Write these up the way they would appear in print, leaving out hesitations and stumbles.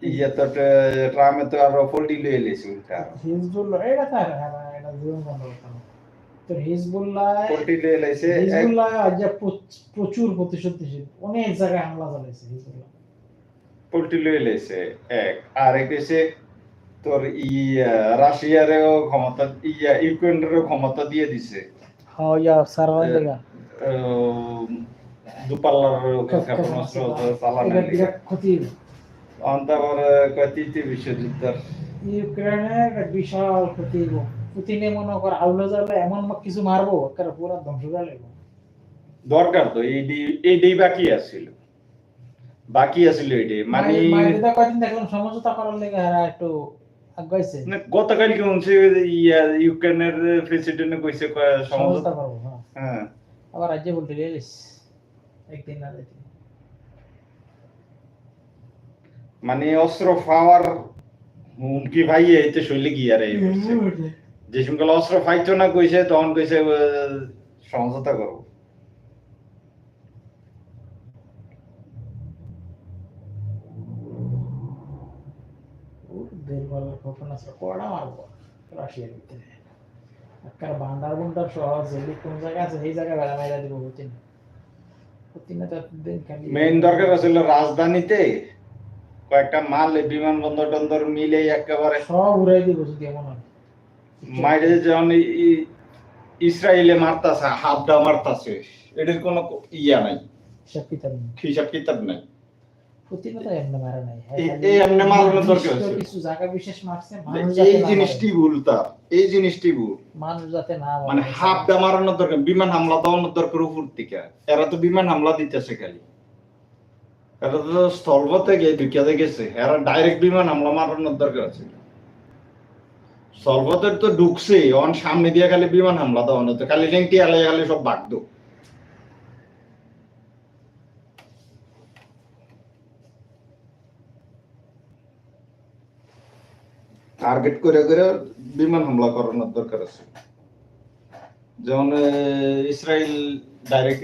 ইয়ে তো ট্রামে তো আরো পোল্ট্রি লয়ে এলেছে উল্টা হিজবুল্লাহ এটা তার এটা জীবন বন্ধ করতে হবে তো হিজবুল্লাহ পোল্ট্রি লয়ে এলেছে হিজবুল্লাহ আজ প্রচুর প্রতিশোধ নিয়েছে অনেক জায়গায় হামলা চালাইছে হিজবুল্লাহ পোল্ট্রি লয়ে এলেছে এক আর এক এসে তোর রাশিয়ারেও ক্ষমতা ইউক্রেনেরও ক্ষমতা দিয়ে দিছে হ্যাঁ ইয়া সারাই লাগা দুপাল্লার ক্ষেপণাস্ত্র চালানোর লেগে ক্ষতি তারপর তৃতীয় বিশ্বযুদ্ধের ইউক্রেনের একটা বিশাল ক্ষতি পুতিনে মনে কর আউলে যাবে এমন কিছু মারবো একেবারে পুরো ধ্বংস করে লাগবে দরকার তো এইটাই বাকি আছিল এটাই মানে কয়েকদিন দেখলাম সমঝোতা করার লেগে এরা একটু আগাইছে গতকালকে শুনছি ইউক্রেনের প্রেসিডেন্ট কইছে সমঝোতা করবো হ্যাঁ আবার রাজ্যে বলতে গেলিস একদিন না দেখি মানে অস্ত্র পাওয়ার হুমকি ভাই এইতে শৈলে কি আর যে সঙ্গে অস্ত্র পাইতো না কইছে তখন কইছে সমঝোতা করবো ক্ষেপণাস্ত্র কড়া মারবো রাশিয়ার ভিতরে একটা ভান্ডার ভুন্ডার সহজ যদি কোন জায়গা আছে সেই জায়গায় বেলা মাইরা দিব পুতিন পুতিনে তো মেইন দরকার ছিল রাজধানীতে কয়েকটা মাল বিমানবন্দর টন্দর মিলে একেবারে সব উড়াই দিব যদি এমন হয় মাইরে যখন ইসরায়েলে মারতাছে হাবডা মারতাছে এদের কোনো ইয়া নাই হিসাব কিতাব নাই পুতিনে তো এমনি মারা নাই এই এমনি মারানোর দরকার আছে কিছু জায়গা বিশেষ মারছে মানুষ এই জিনিসটি ভুল তার এই জিনিসটি ভুল মানুষ যাতে না মানে হাবডা মারানোর দরকার বিমান হামলা দেওয়ানোর দরকার উপর থেকে এরা তো বিমান হামলা দিতেছে খালি এরা তো স্থলপথে গিয়ে ঢুকিয়াতে গেছে এরা ডাইরেক্ট বিমান হামলা মারানোর দরকার আছে স্থলপথের তো ঢুকছে অন সামনে দিয়ে খালি বিমান হামলা দেওয়ানো তো খালি রেংটি আলাই খালি সব বাগদ টার্গেট করে করে বিমান হামলা করানোর দরকার আছে যেমন ইসরায়েল ডাইরেক্ট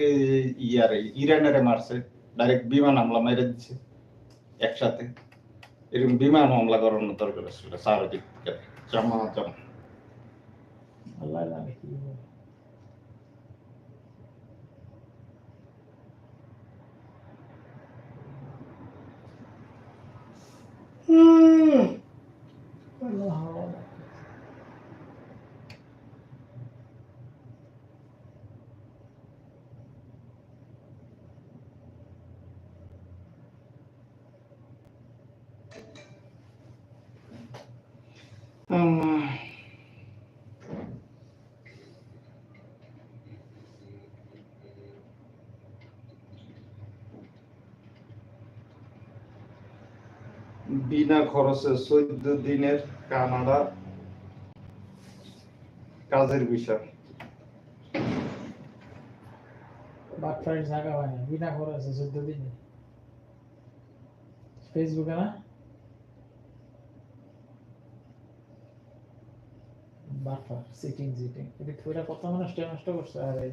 ইরানের মারছে ডাইরেক্ট বিমান হামলা মেরে দিচ্ছে একসাথে এরকম বিমান হামলা করানোর দরকার ছিল চারদিক জামা আল্লাহ জানে কি বিনা খরচে 14 দিনের কানাডা কাজের বিষয় বাটফাইট জায়গা হয় না বিনা খরচে 14 দিনে ফেসবুকে না বাটফার সিটিং এটা পুরো কত মানুষ নষ্ট করছে আরে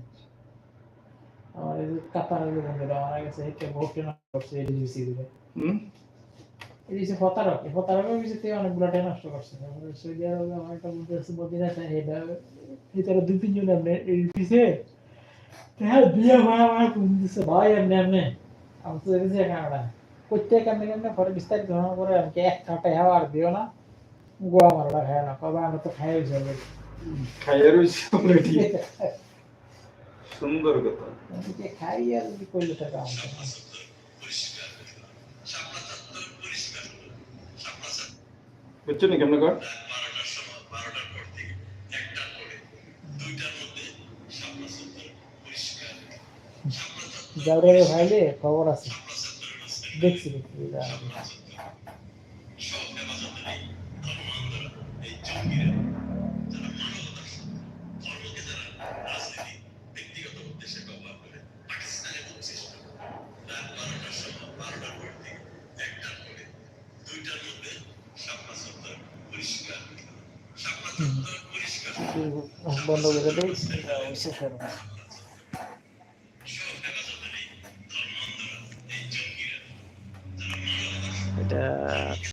আমার এই কাতারের বন্ধুরা মারা গেছে এটা বহুত নষ্ট করছে এডিসি দিলে এই যে ফতারকের ভিতরে অনেকগুলো টাইম নষ্ট করছে সৌদি আরবে আমার একটা বন্ধু আছে মদিনা এটা ভিতরে দুই তিনজন এমনি এই পিছে হ্যাঁ বিয়ে ভাই কোন দিছে ভাই এমনি আমি তো দেখেছি কানাডা করতে কেমনে পরে বিস্তারিত ধারণা করে আমাকে এক কাটা আর দিও না গোয়া মারটা খায় না কবে আমরা তো খাই যাবে খাইয়ে রয়েছে অলরেডি সুন্দর কথা খাই আর যদি করলে টাকা আমাকে বুঝছো নি কেমন কর যাওয়ারে ভাইলে খবর আছে দেখছি বন্ধ করে দেয় এটা